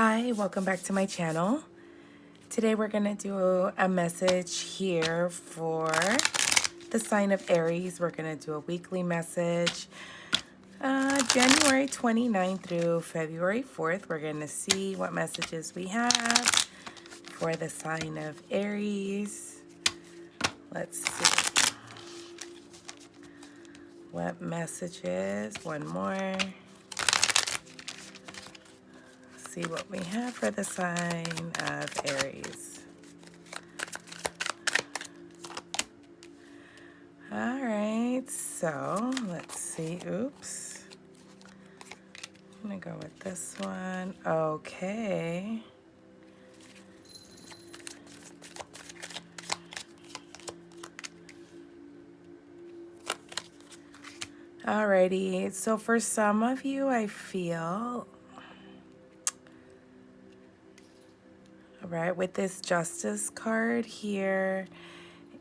Hi, welcome back to my channel. Today we're going to do a message here for the sign of Aries. We're going to do a weekly message, January 29th through February 4th. We're going to see what messages we have for the sign of Aries. Let's see what messages. One more. See what we have for the sign of Aries. All right, so let's see. Oops. I'm gonna go with this one. Okay. Alrighty, so for some of you, I feel, all right, with this Justice card here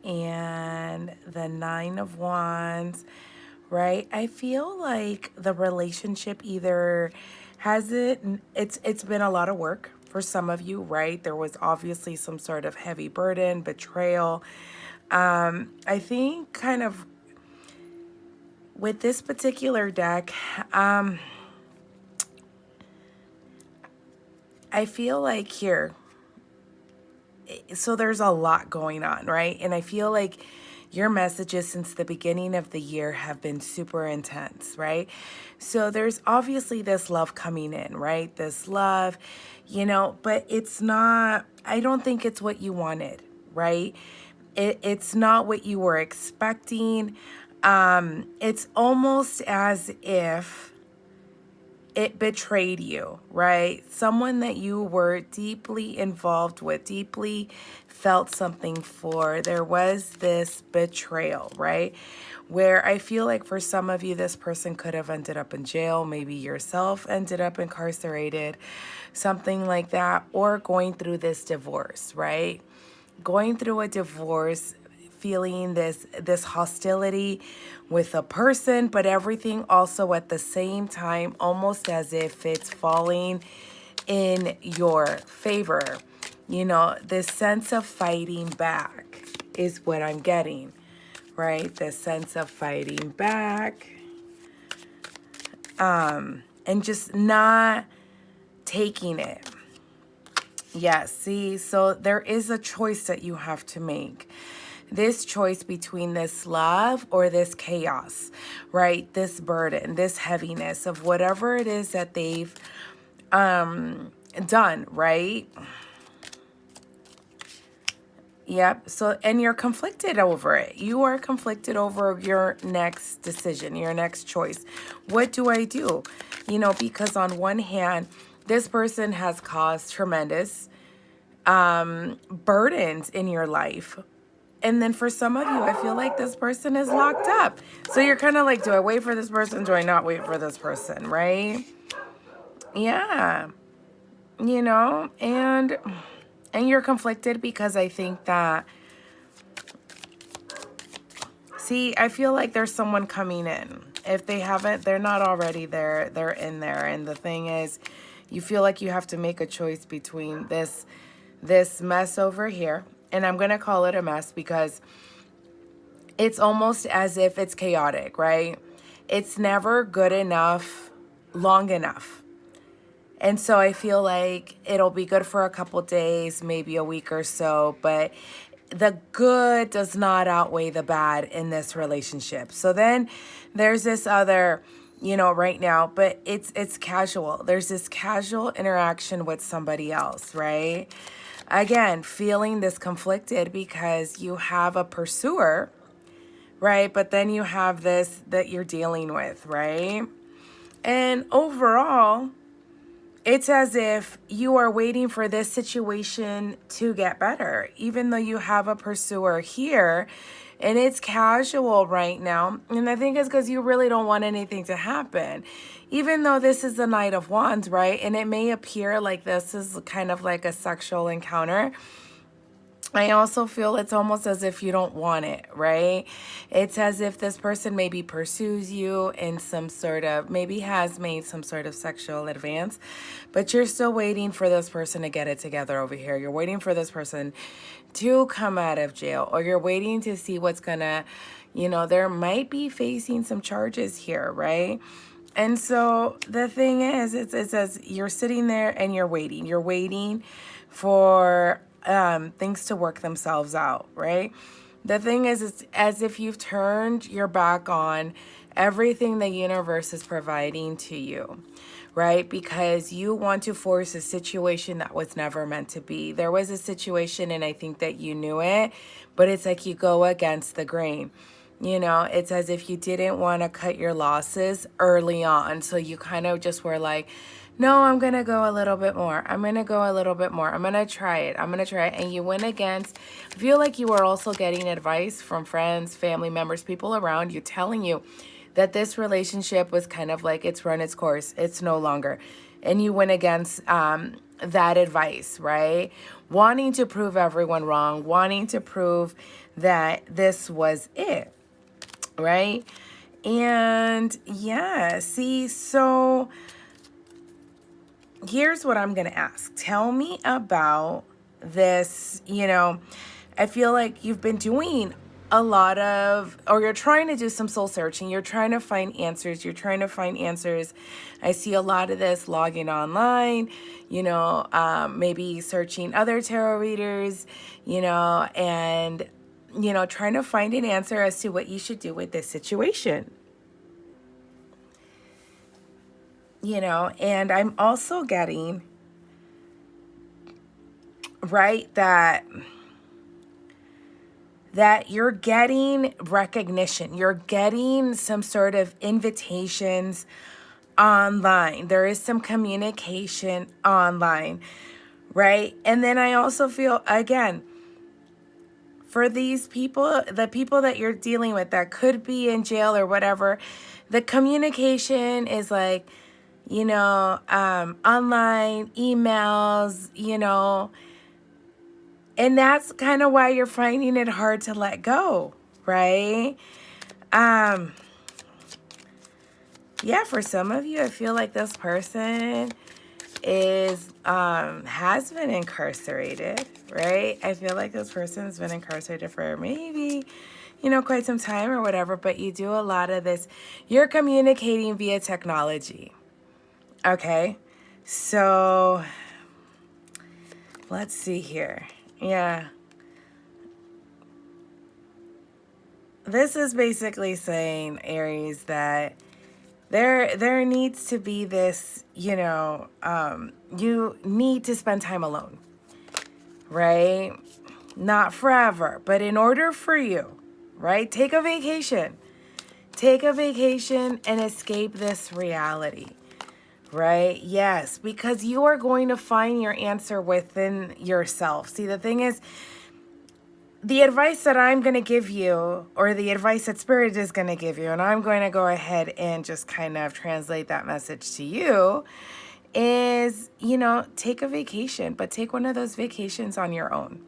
and the Nine of Wands, right? I feel like the relationship either it's been a lot of work for some of you, right? There was obviously some sort of heavy burden, betrayal. I think kind of with this particular deck, I feel like here, so there's a lot going on, right? And I feel like your messages since the beginning of the year have been super intense, right? So there's obviously this love coming in, right? This love, but it's not, I don't think it's what you wanted, right? It's not what you were expecting. It's almost as if it betrayed you, right? Someone that you were deeply involved with, deeply felt something for. There was this betrayal, right? Where I feel like for some of you, this person could have ended up in jail. Maybe yourself ended up incarcerated, something like that, or going through this divorce, right? Going through a divorce, feeling this hostility with a person, but everything also at the same time, almost as if it's falling in your favor. This sense of fighting back is what I'm getting, right? This sense of fighting back, and just not taking it. Yeah, see, so there is a choice that you have to make. This choice between this love or this chaos, right? This burden, this heaviness of whatever it is that they've done, right? Yep. So, and you're conflicted over it. You are conflicted over your next decision, your next choice. What do I do? Because on one hand, this person has caused tremendous burdens in your life. And then for some of you, I feel like this person is locked up. So you're kind of like, do I wait for this person? Do I not wait for this person? Right? Yeah. And you're conflicted because I think that, see, I feel like there's someone coming in. If they haven't, they're not already there. They're in there. And the thing is, you feel like you have to make a choice between this mess over here. And I'm going to call it a mess because it's almost as if it's chaotic, right? It's never good enough, long enough. And so I feel like it'll be good for a couple days, maybe a week or so, but the good does not outweigh the bad in this relationship. So then there's this other, right now, but it's casual. There's this casual interaction with somebody else, right? Again, feeling this conflicted because you have a pursuer, right? But then you have this that you're dealing with, right? And overall, it's as if you are waiting for this situation to get better, even though you have a pursuer here and it's casual right now. And I think it's because you really don't want anything to happen, even though this is the Knight of Wands, right? And it may appear like this is kind of like a sexual encounter. I also feel it's almost as if you don't want it, right? It's as if this person maybe pursues you in some sort of, maybe has made some sort of sexual advance, but you're still waiting for this person to get it together over here. You're waiting for this person to come out of jail, or you're waiting to see what's gonna, there might be facing some charges here, right? And so the thing is, it says you're sitting there and you're waiting. You're waiting for things to work themselves out, right? The thing is, it's as if you've turned your back on everything the universe is providing to you, right? Because you want to force a situation that was never meant to be. There was a situation, and I think that you knew it, but it's like you go against the grain. It's as if you didn't want to cut your losses early on. So you kind of just were like, no, I'm going to go a little bit more. I'm going to go a little bit more. I'm going to try it. I'm going to try it. And you went against, I feel like you were also getting advice from friends, family members, people around you telling you that this relationship was kind of like it's run its course. It's no longer. And you went against that advice, right? Wanting to prove everyone wrong, wanting to prove that this was it. Right? And yeah, see, so here's what I'm going to ask. Tell me about this. I feel like you've been doing a lot of, or you're trying to do some soul searching. You're trying to find answers. I see a lot of this logging online, maybe searching other tarot readers, and trying to find an answer as to what you should do with this situation. And I'm also getting, right, that you're getting recognition. You're getting some sort of invitations online. There is some communication online, right? And then I also feel, again, for these people, the people that you're dealing with that could be in jail or whatever, the communication is like, online, emails, and that's kind of why you're finding it hard to let go, right? Yeah, for some of you, I feel like this person is has been incarcerated, right? I feel like this person's been incarcerated for maybe, quite some time or whatever, but you do a lot of this. You're communicating via technology. Okay? So let's see here. Yeah. This is basically saying, Aries, that there needs to be this, you need to spend time alone, right? Not forever, but in order for you, right? Take a vacation and escape this reality, right? Yes, because you are going to find your answer within yourself. See, the thing is, the advice that I'm going to give you, or the advice that Spirit is going to give you, and I'm going to go ahead and just kind of translate that message to you, is, take a vacation, but take one of those vacations on your own,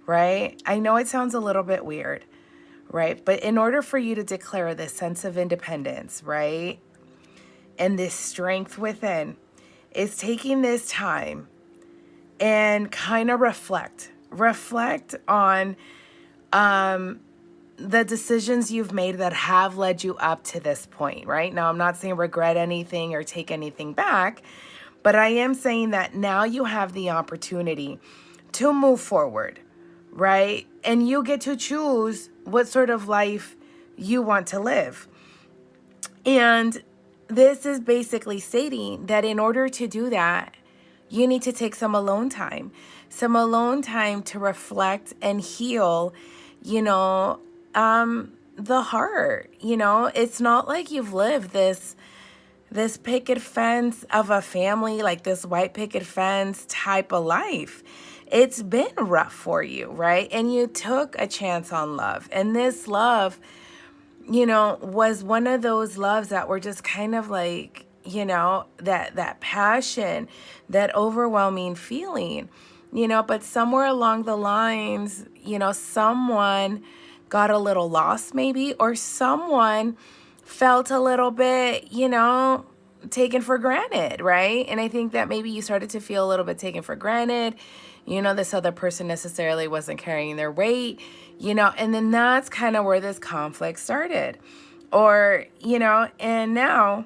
right? I know it sounds a little bit weird, right? But in order for you to declare this sense of independence, right, and this strength within, is taking this time and kind of reflect on the decisions you've made that have led you up to this point, right? Now, I'm not saying regret anything or take anything back, but I am saying that now you have the opportunity to move forward, right? And you get to choose what sort of life you want to live. And this is basically stating that in order to do that, you need to take some alone time to reflect and heal, the heart. It's not like you've lived this picket fence of a family, like this white picket fence type of life. It's been rough for you, right? And you took a chance on love. And this love, was one of those loves that were just kind of like, that passion, that overwhelming feeling. but somewhere along the lines, someone got a little lost maybe, or someone felt a little bit, taken for granted, right? And I think that maybe you started to feel a little bit taken for granted. This other person necessarily wasn't carrying their weight, and then that's kind of where this conflict started. Or, and now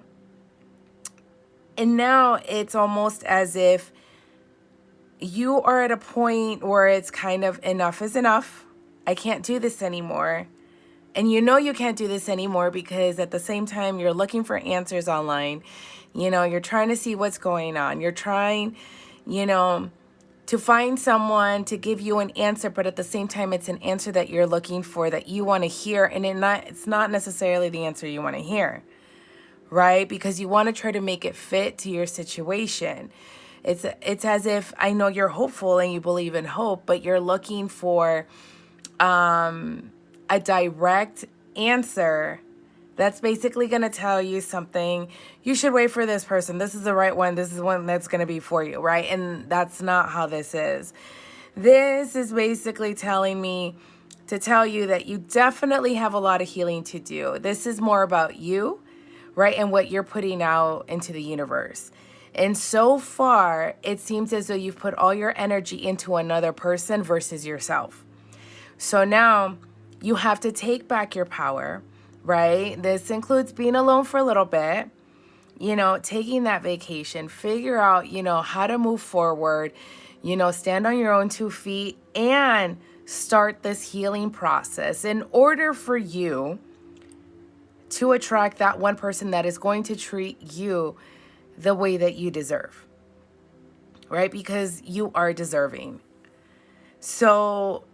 it's almost as if you are at a point where it's kind of enough is enough. I can't do this anymore. And you can't do this anymore because at the same time you're looking for answers online. You're trying to see what's going on. You're trying, to find someone to give you an answer, but at the same time it's an answer that you're looking for, that you want to hear, and it's not necessarily the answer you want to hear, right? Because you want to try to make it fit to your situation. It's as if, I know you're hopeful and you believe in hope, but you're looking for a direct answer that's basically going to tell you something. You should wait for this person. This is the right one. This is the one that's going to be for you, right? And that's not how this is. This is basically telling me to tell you that you definitely have a lot of healing to do. This is more about you, right? And what you're putting out into the universe. And so far, it seems as though you've put all your energy into another person versus yourself. So now you have to take back your power, right? This includes being alone for a little bit, taking that vacation, figure out, how to move forward, stand on your own 2 feet and start this healing process in order for you to attract that one person that is going to treat you the way that you deserve, right? Because you are deserving. So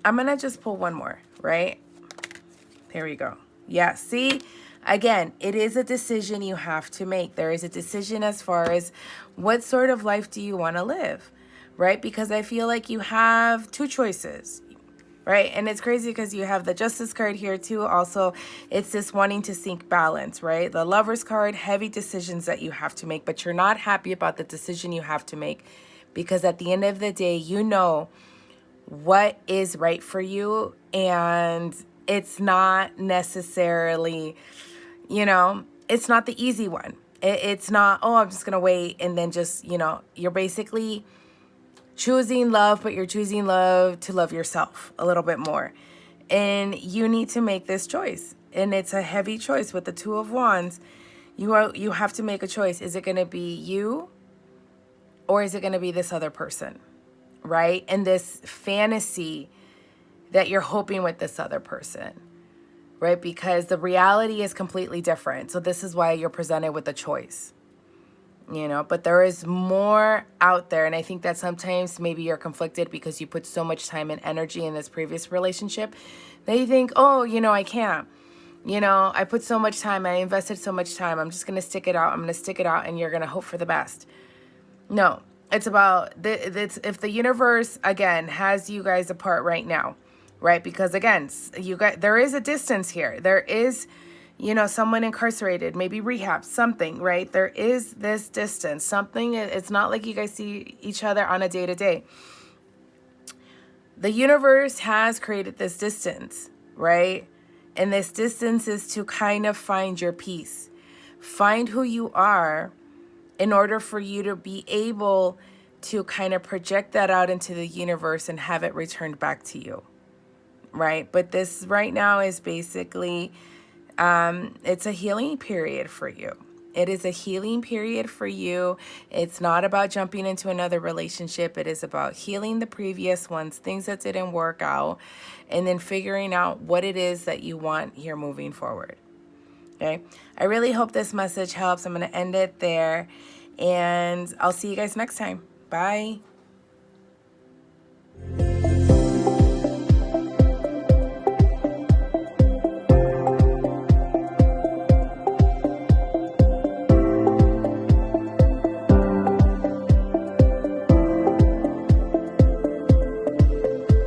I'm going to just pull one more, right? There we go. Yeah, see, again, it is a decision you have to make. There is a decision as far as what sort of life do you want to live, right? Because I feel like you have 2 choices, right? And it's crazy because you have the Justice card here too. Also, it's this wanting to seek balance, right? The Lover's card, heavy decisions that you have to make, but you're not happy about the decision you have to make because at the end of the day, what is right for you, and it's not necessarily, it's not the easy one. It's not, oh, I'm just going to wait. And then just, you're basically choosing love, but you're choosing love to love yourself a little bit more. And you need to make this choice. And it's a heavy choice with the 2 of Wands. You have to make a choice. Is it going to be you or is it going to be this other person, right? And this fantasy that you're hoping with this other person, right? Because the reality is completely different. So this is why you're presented with a choice, but there is more out there. And I think that sometimes maybe you're conflicted because you put so much time and energy in this previous relationship that you think, oh, I can't, I put so much time, I invested so much time, I'm just going to stick it out. I'm going to stick it out and you're going to hope for the best. No, it's about if the universe, again, has you guys apart right now, right? Because again, there is a distance here. There is, someone incarcerated, maybe rehab, something, right? There is this distance, something. It's not like you guys see each other on a day-to-day. The universe has created this distance, right? And this distance is to kind of find your peace, find who you are in order for you to be able to kind of project that out into the universe and have it returned back to you. Right? But this right now is basically, it's a healing period for you. It is a healing period for you. It's not about jumping into another relationship. It is about healing the previous ones, things that didn't work out, and then figuring out what it is that you want here moving forward. Okay? I really hope this message helps. I'm going to end it there, and I'll see you guys next time. Bye.